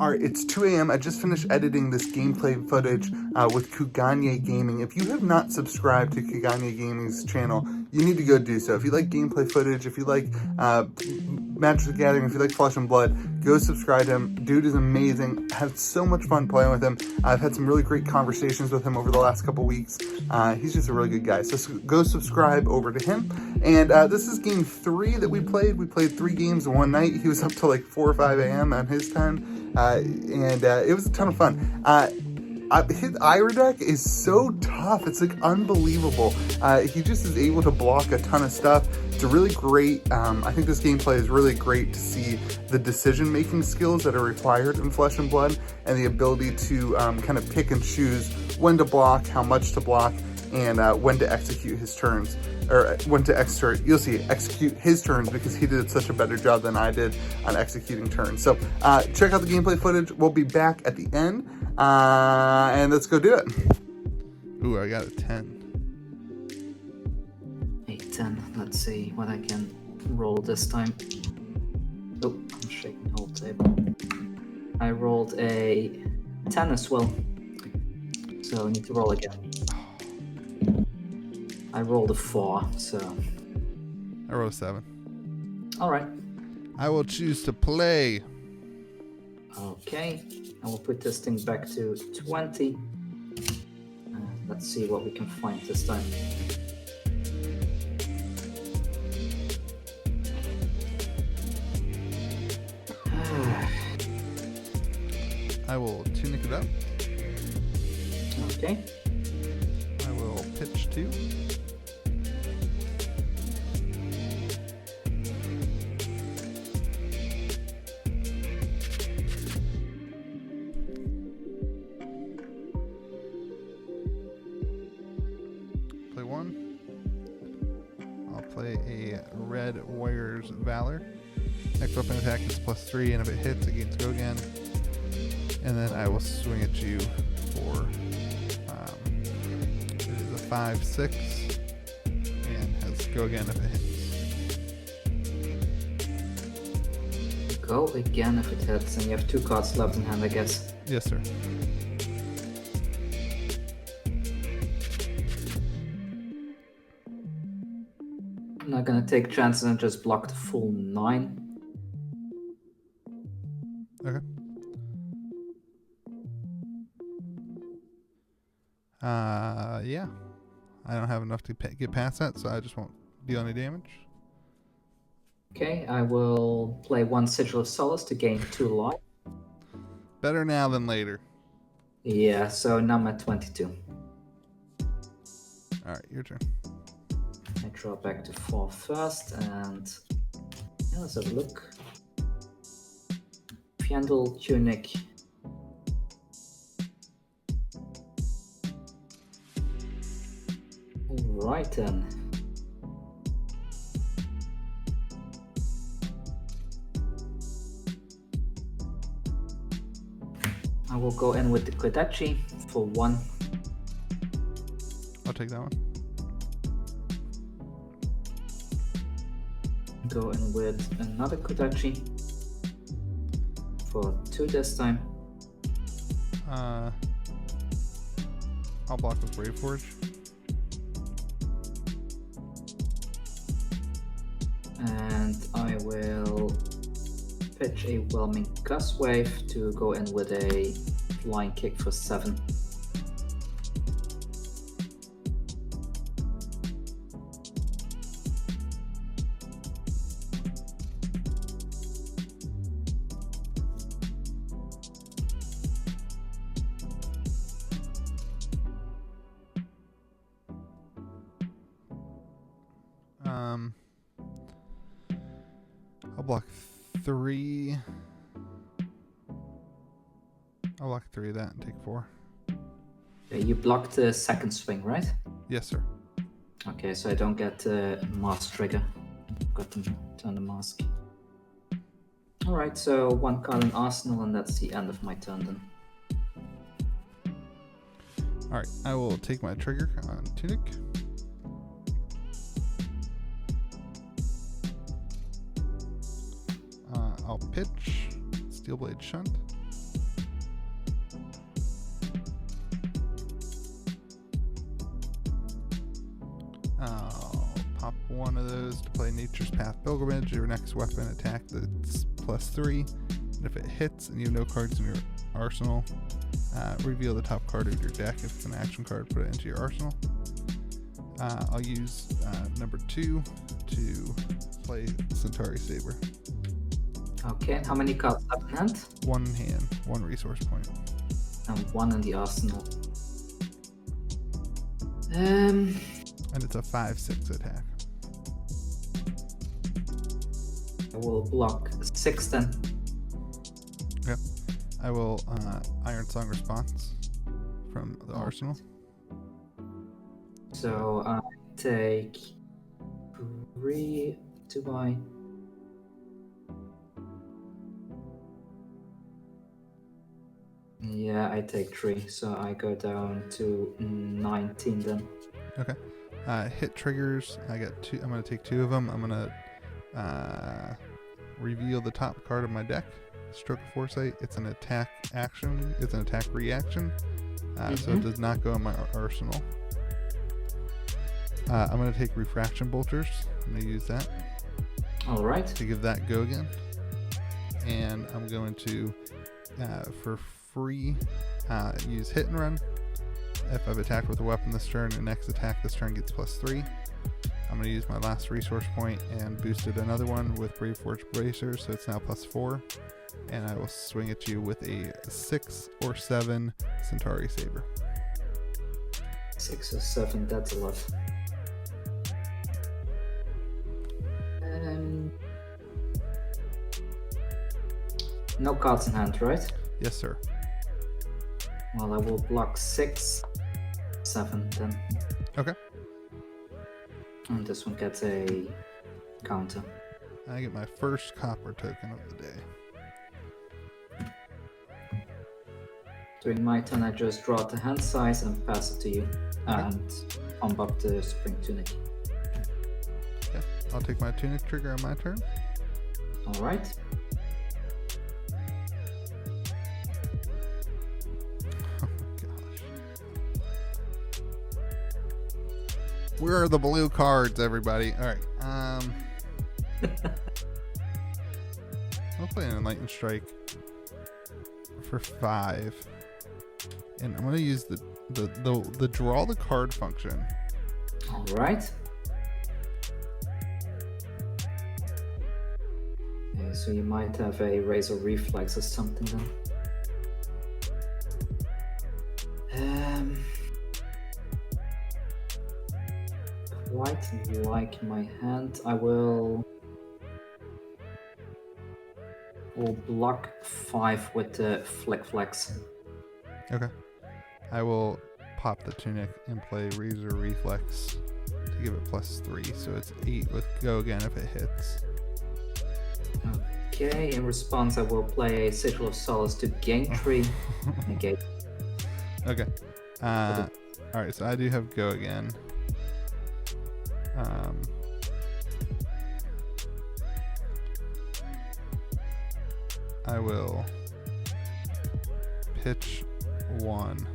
Alright, it's 2 a.m. I just finished editing this gameplay footage with Kugane Gaming. If you have not subscribed to Kugane Gaming's channel, you need to go do so. If you like gameplay footage, if you like Magic the Gathering, if you like Flesh and Blood, go subscribe to him. Dude is amazing. Had so much fun playing with him. I've had some really great conversations with him over the last couple weeks. He's just a really good guy. So go subscribe over to him. And this is game 3 that we played. We played 3 games in one night. He was up till like 4 or 5 a.m. on his time. And it was a ton of fun. His Ira deck is so tough. It's like unbelievable. He just is able to block a ton of stuff. It's a really great, I think this gameplay is really great to see the decision-making skills that are required in Flesh and Blood and the ability to kind of pick and choose when to block, how much to block, and when to execute his turns. Or when to execute his turns, because he did such a better job than I did on executing turns. So check out the gameplay footage. We'll be back at the end, and let's go do it. Ooh, I got a 10. A 10. Let's see what I can roll this time. Oh, I'm shaking the whole table. I rolled a 10 as well, so I need to roll again. I rolled a 4, so... I rolled a 7. Alright. I will choose to play. Okay. I will put this thing back to 20. Let's see what we can find this time. I will tunic it up. Okay. I will pitch 2. Play 1. I'll play a red Warrior's Valor. Next weapon attack is +3, and if it hits, it gains Kugane. And then I will swing at you for 5/6, and has go again if it hits. Go again if it hits, and you have 2 cards left in hand, I guess. Yes, sir. I'm not gonna take chances and just block the full 9. Okay. Yeah. I don't have enough to get past that, so I just won't deal any damage. Okay, I will play 1 Sigil of Solace to gain 2 life. Better now than later. Yeah, so now I'm at 22. Alright, your turn. I draw back to 4 first, and yeah, let's have a look. Fiandal, Tunic. Alright then. I will go in with the Kodachi for 1. I'll take that one. Go in with another Kodachi for 2 this time. I'll block with Brave Forge. And I will pitch a Whelming Gust Wave to go in with a Flying Kick for 7. I'll block 3. I'll block 3 of that and take 4. Okay, you blocked the second swing, right? Yes, sir. Okay, so I don't get mask trigger. Got to turn the mask. Alright, so 1 card in Arsenal, and that's the end of my turn then. Alright, I will take my trigger on Tunic. I'll pitch Steelblade Shunt. one of those to play Nature's Path Pilgrimage. Your next weapon attack that's +3. And if it hits and you have no cards in your arsenal, reveal the top card of your deck. If it's an action card, put it into your arsenal. I'll use number 2 to play Centauri Saber. Okay, and how many cards up in hand? 1 in hand, 1 resource point. And 1 in the arsenal. And it's a 5/6 attack. I will block 6 then. Yep. I will Iron Song Response from the arsenal. So I take 3 to buy. Yeah, I take 3, so I go down to 19 then. Okay. Hit triggers. I got 2. I'm gonna take 2 of them. I'm gonna reveal the top card of my deck. Stroke of Foresight. It's an attack action. It's an attack reaction. So it does not go in my arsenal. I'm going to take Refraction Bolters. I'm going to use that. All right. To give that go again. And I'm going to, for free, use Hit and Run. If I've attacked with a weapon this turn, the next attack this turn gets +3. I'm going to use my last resource point and boosted another one with Brave Forge Bracers, so it's now +4. And I will swing at you with a 6 or 7 Centauri Saber. 6 or 7, that's a lot. No cards in hand, right? Yes, sir. Well, I will block 6, 7 then. Okay. And this one gets a counter. I get my first copper token of the day. During my turn, I just draw the hand size and pass it to you. Okay. And pump up the Spring Tunic. Okay. I'll take my Tunic trigger on my turn. Alright. Oh my gosh. Where are the blue cards, everybody? Alright. I'll play an Enlightened Strike for 5. And I'm gonna use the draw the card function. Alright. Okay, so you might have a Razor Reflex or something then. Quite like my hand. I will block 5 with the Flick Flex. Okay. I will pop the Tunic and play Razor Reflex to give it +3, so it's 8 with go again if it hits. Okay, in response I will play a Sigil of Solace to gain 3. Negate. Okay. Alright, so I do have go again. I will pitch 1.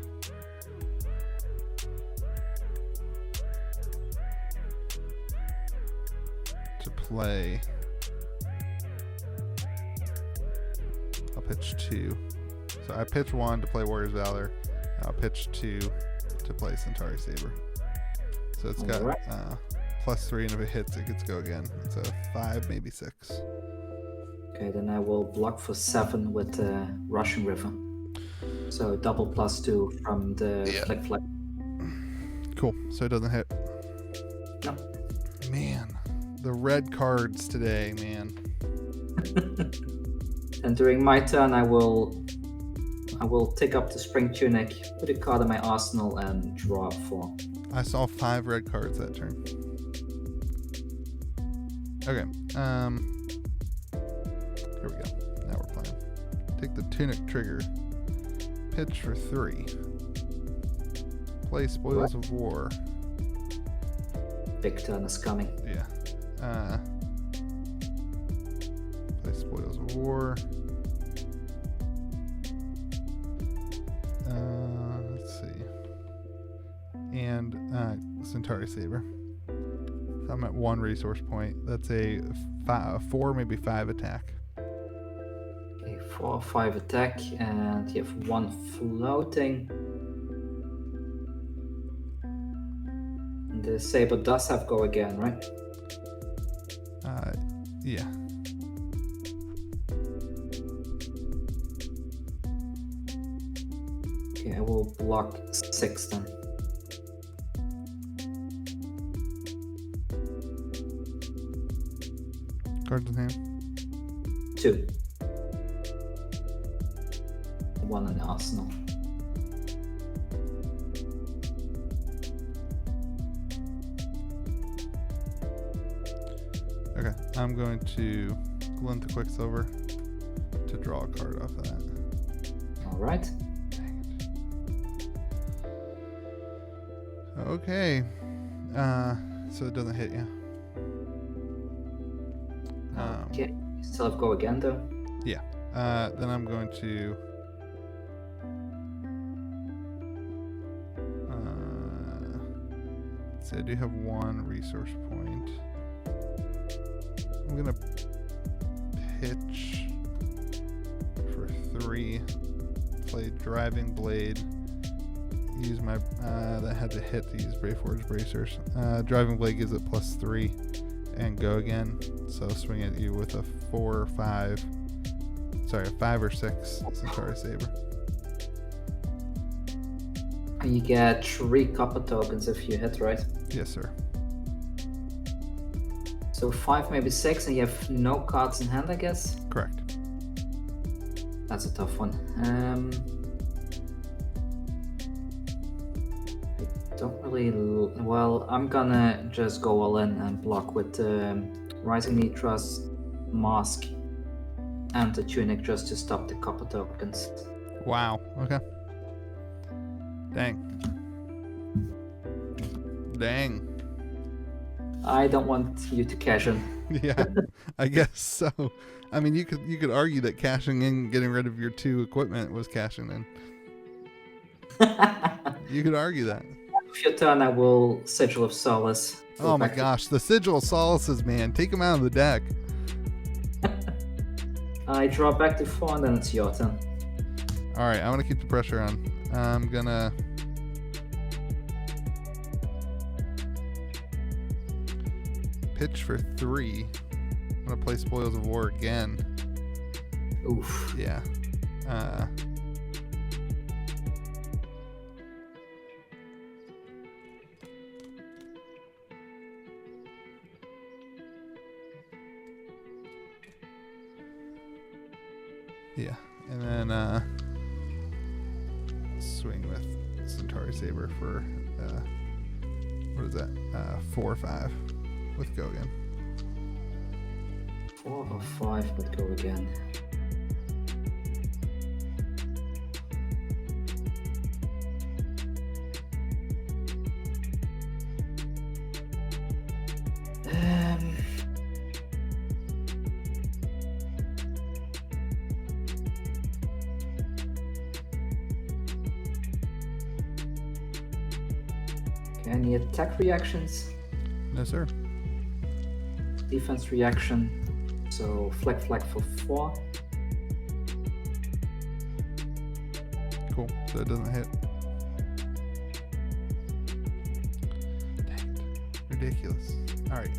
To play. I'll pitch 2. So I pitch 1 to play Warrior's Valor. And I'll pitch 2 to play Centauri Saber. So it's got +3, and if it hits, it gets go again. It's a 5, maybe 6. Okay, then I will block for 7 with Russian River. So double +2 from the Flick Flex. Cool. So it doesn't hit. No. Man, the red cards today, man. And during my turn, I will take up the Spring Tunic, put a card in my arsenal, and draw 4. I saw 5 red cards that turn. Okay. Here we go. Now we're playing. Take the Tunic trigger. Pitch for 3. Play Spoils of War. Big turn is coming. Yeah. Play Spoils of War. Let's see. And Centauri Saber. 5 I'm at 1 resource point. That's a 4, maybe 5 attack. Okay, 4 or 5 attack, and you have 1 floating. And the saber does have go again, right? Yeah. Okay, I will block 6 then. Cards in hand. 2. 1 in the arsenal. Okay, I'm going to glint the Quicksilver to draw a card off of that. Alright. Okay, so it doesn't hit you. Okay, you still have go again though. Yeah, then I'm going to let's see, I do have 1 resource point. I'm gonna pitch for 3, play Driving Blade, use my that had to hit to use Brave Forge Bracers. Driving Blade gives it +3 and go again, so swing at you with a 4 or 5, sorry, a 5 or 6 Centauri Saber. And you get 3 copper tokens if you hit, right? Yes, sir. So 5, maybe 6, and you have no cards in hand, I guess? Correct. That's a tough one. I don't really... Well, I'm gonna just go all in and block with Rising Nitras, Mask, and the Tunic just to stop the copper tokens. Wow. Okay. Dang. Dang. I don't want you to cash in. Yeah, I guess so. I mean, you could argue that cashing in, getting rid of your 2 equipment was cashing in. You could argue that. If your turn, I will Sigil of Solace. Oh my gosh, the Sigil of Solaces, man. Take them out of the deck. I draw back to 4, and then it's your turn. All right, I want to keep the pressure on. I'm gonna pitch for 3. I'm gonna play Spoils of War again. Oof. Yeah. Yeah, and then swing with Centauri Saber for what is that? 4 or 5 with go again. 4 or 5, but go again. Any attack reactions? No, sir. Defense reaction. So flag for 4. Cool. So it doesn't hit. Dang it. Ridiculous. Alright,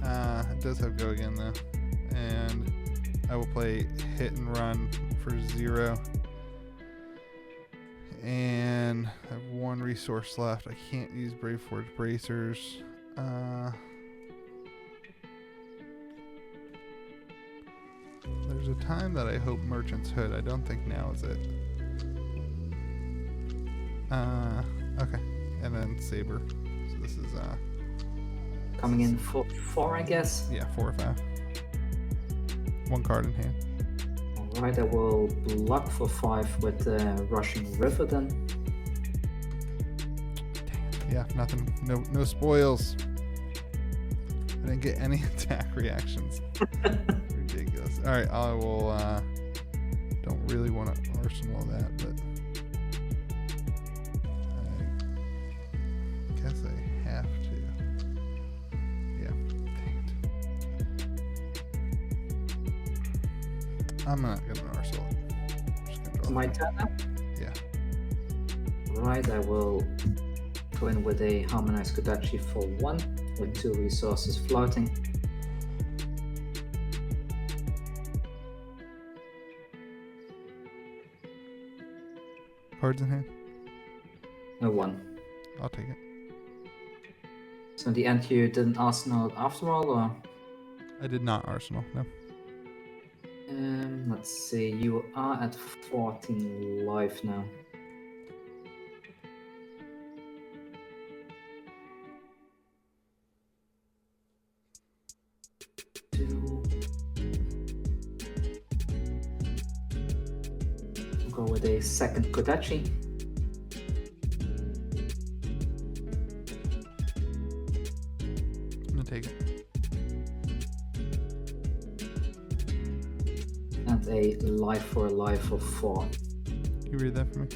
it does have go again though. And I will play hit and run for 0. And I have 1 resource left. I can't use Brave Forge Bracers. There's a time that I hope Merchant's Hood. I don't think now is it. Okay. And then Saber. So this is Coming in for 4, I guess. yeah, 4 or 5. 1 card in hand. Alright, I will block for 5 with Rushing River then. Dang it. Yeah, nothing. No spoils. I didn't get any attack reactions. Ridiculous. Alright, I will don't really want to arsenal that, but I guess I have to. Yeah. Dang I'm not gonna Arsenal it. I'm just gonna draw My it. turn now? Yeah. Right, I will go in with a harmonized Kodachi for 1 with 2 resources floating. Cards in hand. No 1. I'll take it. So in the end you didn't Arsenal after all, or? I did not Arsenal. No. Let's see, you are at 14 life now. Go with a second Kodachi. I'm gonna take it. And a life for a life of 4. Can you read that for me?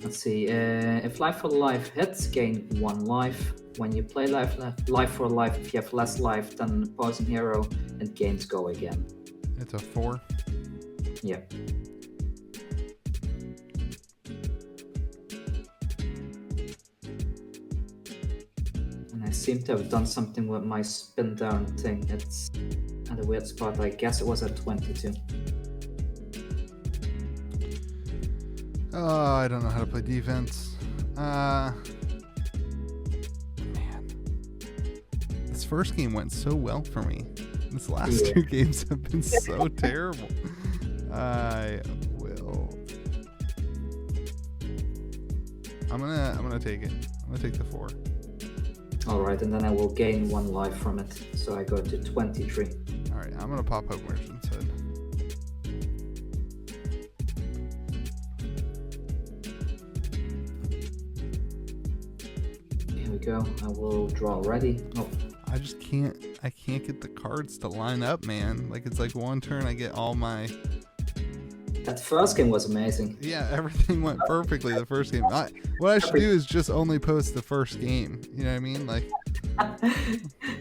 Let's see, if life for life hits, gain 1 life. When you play life for life, if you have less life than the opposing hero, it gains go again. It's a 4. Yep. And I seem to have done something with my spin down thing. It's at a weird spot. I guess it was at 22. Oh, I don't know how to play defense. Man. This first game went so well for me. This last 2 games have been so terrible. I will. I'm gonna take it. I'm gonna take the 4. Alright, and then I will gain 1 life from it. So I go to 23. Alright, I'm gonna pop Hope Merchant's Head. Here we go. I will draw ready. Oh, I can't get the cards to line up, man. Like, it's like one turn I get all my... that first game was amazing. Yeah, everything went perfectly the first game. What I should do is just only post the first game. You know what I mean? Like,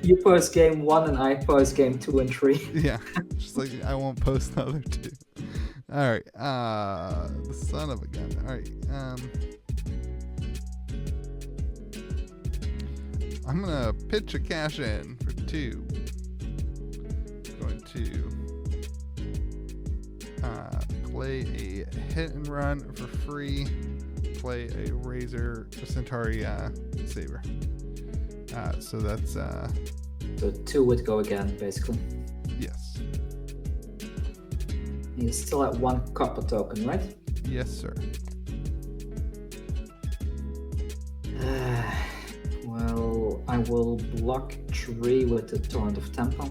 You post game 1 and I post game 2 and 3. yeah, just like I won't post the other 2. All right, the son of a gun. All right, I'm gonna pitch a cash in for 2. Going to play a hit and run for free. Play a Razor Centauri Saber. So that's So 2 would go again, basically. yes, He's still at 1 copper token, right? yes, sir. Well, I will block 3 with the Torrent of Tempo.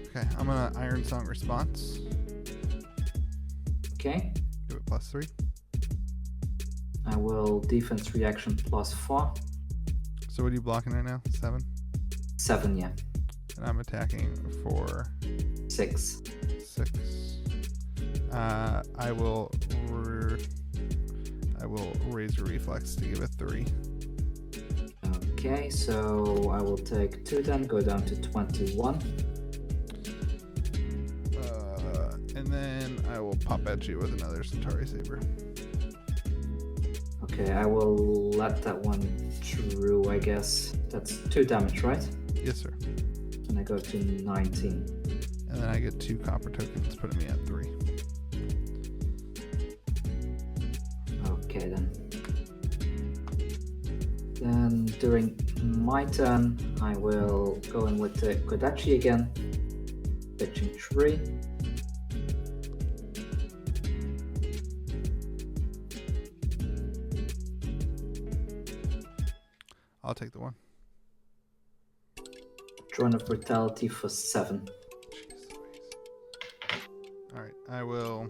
Okay, I'm gonna Iron Song Response. Okay. Give it +3. I will defense reaction +4. So what are you blocking right now? 7. 7, yeah. And I'm attacking for 6. 6. I will raise a reflex to give it 3. Okay, so I will take 2 then, go down to 21. And then I will pop at you with another Centauri Saber. Okay, I will let that one through, I guess. That's 2 damage, right? Yes, sir. And I go to 19. And then I get 2 copper tokens, putting me at 3. Okay, then. Then during my turn, I will go in with the Kodachi again, pitching 3. I'll take the 1. Drone of Brutality for 7. Jeez Louise. Alright, I will...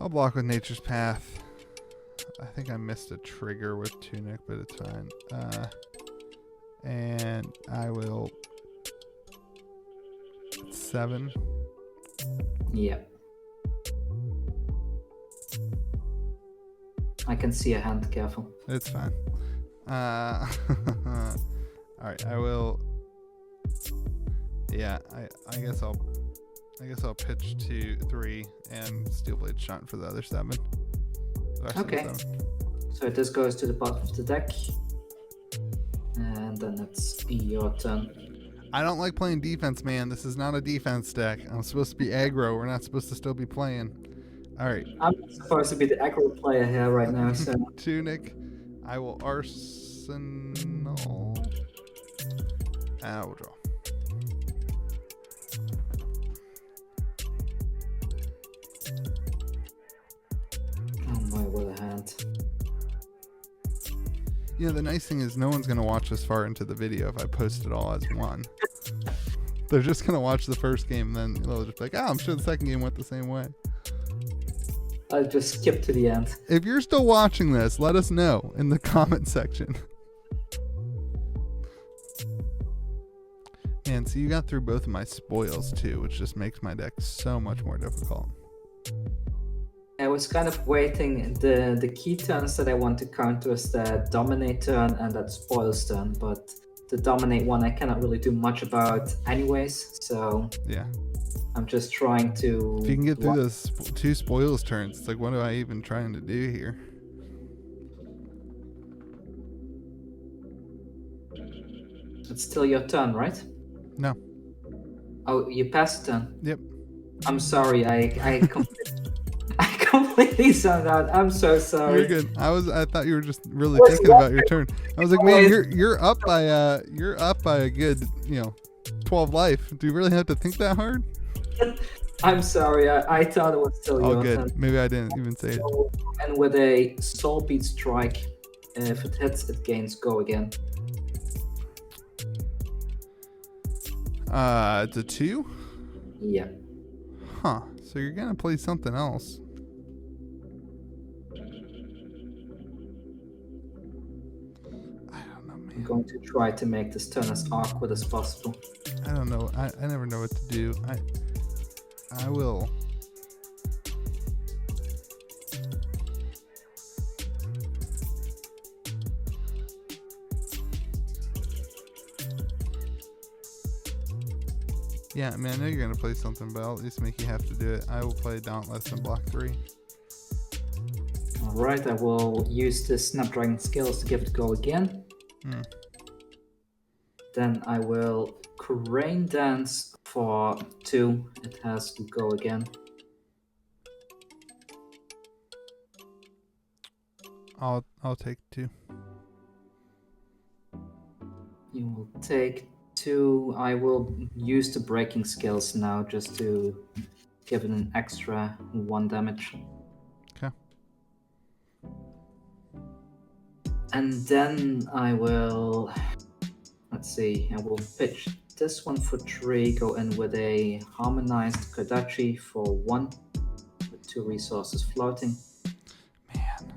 I'll block with Nature's Path. I think I missed a trigger with Tunic, but it's fine. And I will... 7. Yeah. I can see a hand. Careful. It's fine. All right, I will. Yeah, I guess I'll pitch 2, 3, and Steel Blade Shunt for the other 7. Okay. So this goes to the bottom of the deck, and then it's your turn. I don't like playing defense, man. This is not a defense deck. I'm supposed to be aggro. We're not supposed to still be playing. All right. I'm supposed to be the aggro player here right now, so. Tunic. I will Arsenal. And I will draw. Oh my, what a hand. You know, the nice thing is no one's going to watch this far into the video if I post it all as one. They're just going to watch the first game, and then they'll just be like, I'm sure the second game went the same way. I'll just skip to the end. If you're still watching this, let us know in the comment section. And so you got through both of my spoils too, which just makes my deck so much more difficult. I was kind of waiting. The key turns that I want to counter is that dominate turn and that spoils turn, but the dominate one I cannot really do much about anyways, so yeah, I'm just trying to... If you can get through those 2 spoils turns, it's like, what am I even trying to do here? It's still your turn, right? No. Oh, you passed turn? Yep. I'm sorry, I completely zoned out. I'm so sorry. You're good. I thought you were just really thinking about your turn. I was like, man, you're up by a good 12 life. Do you really have to think that hard? I'm sorry. I thought it was still your good. turn. Maybe I didn't even say it. And with a Soul Beat Strike, if it hits, it gains go again. It's a 2? Yeah. Huh. So you're gonna play something else. I'm going to try to make this turn as awkward as possible. I don't know. I never know what to do. I will. Yeah, I mean, I know you're going to play something, but I'll at least make you have to do it. I will play Dauntless and block 3. Alright, I will use the Snapdragon skills to give it go again. Then I will Crane Dance for 2. It has to go again. I'll take 2. You will take 2. I will use the breaking skills now just to give it an extra 1 damage. Okay. And then I will, let's see, I will pitch this one for 3, go in with a harmonized Kodachi for 1, with 2 resources floating. Man.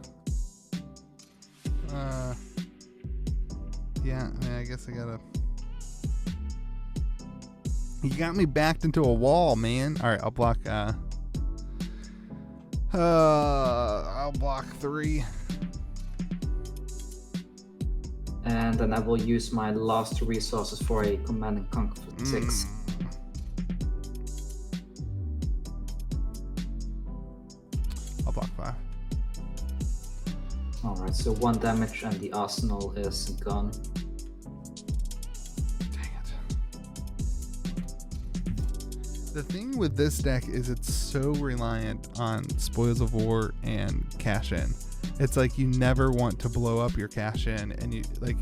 Yeah, I mean, I guess I gotta... You got me backed into a wall, man. Alright, I'll block, I'll block 3. And then I will use my last 2 resources for a Command and Conquer for 6. I'll block 5. Alright, so 1 damage and the arsenal is gone. Dang it. The thing with this deck is it's so reliant on Spoils of War and cash in. It's like you never want to blow up your cash in, and you like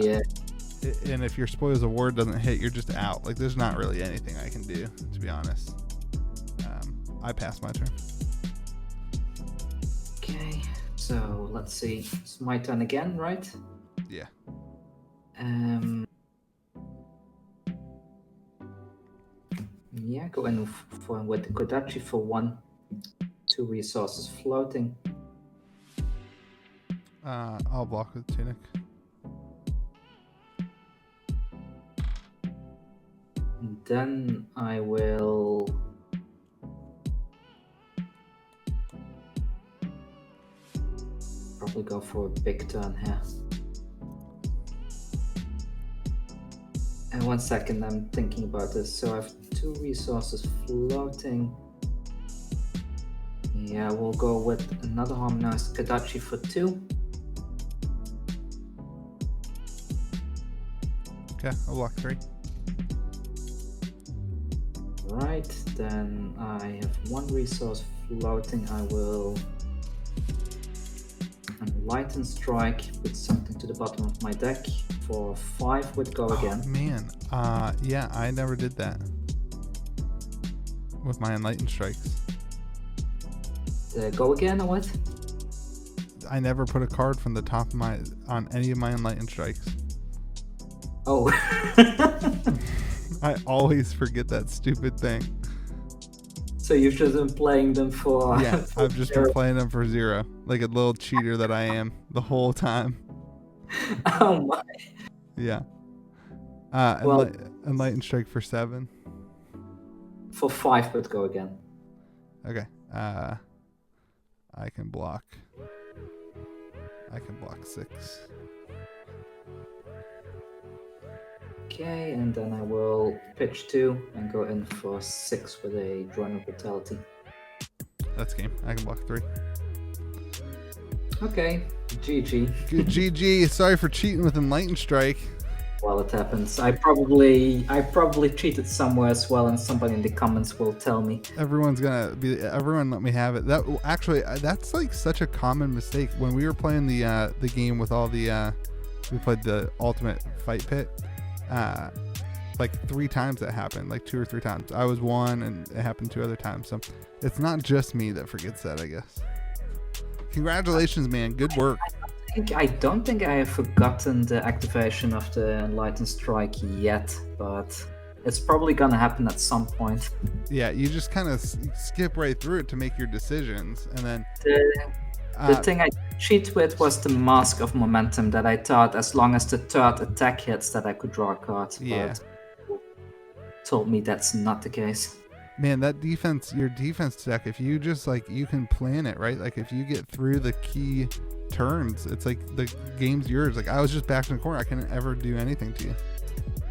Yeah. And if your Spoils of War doesn't hit, you're just out. Like there's not really anything I can do, to be honest. I pass my turn. Okay, so let's see. It's my turn again, right? Yeah. Yeah, go in with the Kodachi for 1, 2 resources floating. I'll block with Tunic. And then I will probably go for a big turn here. And 1 second, I'm thinking about this. So I have 2 resources floating. Yeah, we'll go with another harmonized Kadachi for 2. Okay, I'll block 3. Right, then I have 1 resource floating. I will Enlighten Strike, put something to the bottom of my deck for 5 with Go Again. Man, yeah, I never did that with my Enlightened Strikes. Go Again or what? I never put a card from the top of on any of my Enlightened Strikes. Oh. I always forget that stupid thing. So you've just been playing them for... Yeah, for I've just been playing them for 0. Like a little cheater that I am the whole time. Oh my. Yeah. Well, Enlightened Strike for 7. For 5 with Go Again. Okay. I can block. I can block 6. Okay, and then I will pitch 2 and go in for 6 with a Drone of Brutality. That's game. I can block 3. Okay, GG. Good GG. Sorry for cheating with Enlightened Strike. Well, it happens. I probably cheated somewhere as well, and somebody in the comments will tell me. Everyone let me have it. That's like such a common mistake. When we were playing the game with all the we played the Ultimate Fight Pit. Like 3 times that happened, like 2 or 3 times. I was 1 and it happened 2 other times. So it's not just me that forgets that, I guess. Congratulations, man. Good work. I don't think I have forgotten the activation of the Enlightened Strike yet, but it's probably gonna happen at some point. Yeah, you just kind of skip right through it to make your decisions, and then the thing I cheat with was the Mask of Momentum, that I thought as long as the 3rd attack hits that I could draw a card. Yeah. But told me that's not the case. Man, that defense, your defense deck, if you just you can plan it, right? Like if you get through the key turns, it's like the game's yours. Like I was just back in the corner. I couldn't ever do anything to you.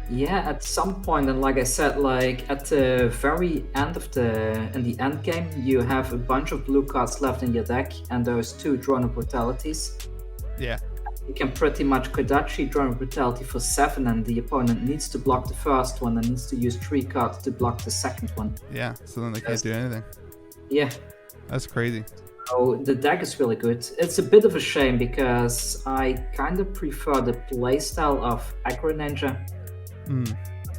Yeah, at some point, and like I said, like at the very end of in the end game, you have a bunch of blue cards left in your deck, and those 2 Drone of Brutalities. Yeah. You can pretty much Kodachi Drone of Brutality for 7, and the opponent needs to block the first one and needs to use 3 cards to block the second one. Yeah, so then they can't do anything. Yeah. That's crazy. So the deck is really good. It's a bit of a shame because I kind of prefer the playstyle of Aggro Ninja.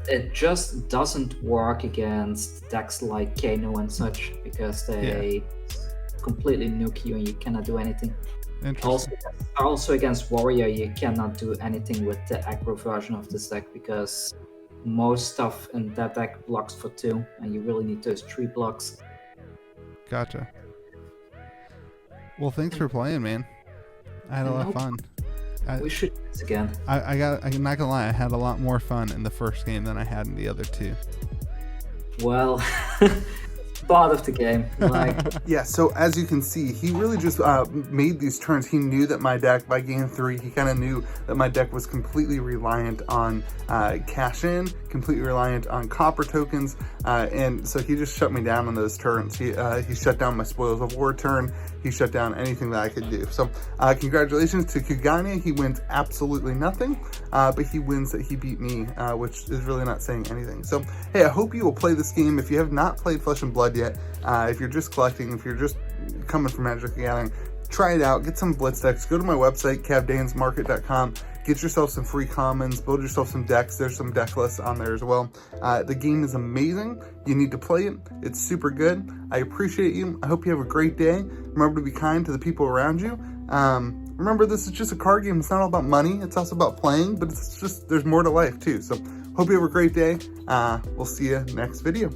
It just doesn't work against decks like Kano and such because they completely nuke you and you cannot do anything. Also against Warrior, you cannot do anything with the aggro version of this deck because most stuff in that deck blocks for 2 and you really need those 3 blocks. Gotcha. Well, thanks for playing, man. I had a lot of fun. We should do this again. I'm not gonna lie, I had a lot more fun in the first game than I had in the other 2. Well, part of the game. Yeah, so as you can see, he really just made these turns. He knew that my deck, by game 3, he kind of knew that my deck was completely reliant on cash in, completely reliant on copper tokens, and so he just shut me down on those turns. He shut down my Spoils of War turn. He shut down anything that I could do. So congratulations to Kugane. He wins absolutely nothing, but he wins that he beat me, which is really not saying anything. So hey, I hope you will play this game. If you have not played Flesh and Blood yet, if you're just collecting, if you're just coming from Magic the Gathering, try it out. Get some Blitz decks. Go to my website, cavdansmarket.com. Get yourself some free commons, build yourself some decks. There's some deck lists on there as well. The game is amazing. You need to play it. It's super good. I appreciate you. I hope you have a great day. Remember to be kind to the people around you. Remember, this is just a card game. It's not all about money. It's also about playing, but it's just, there's more to life too. So hope you have a great day. We'll see you next video.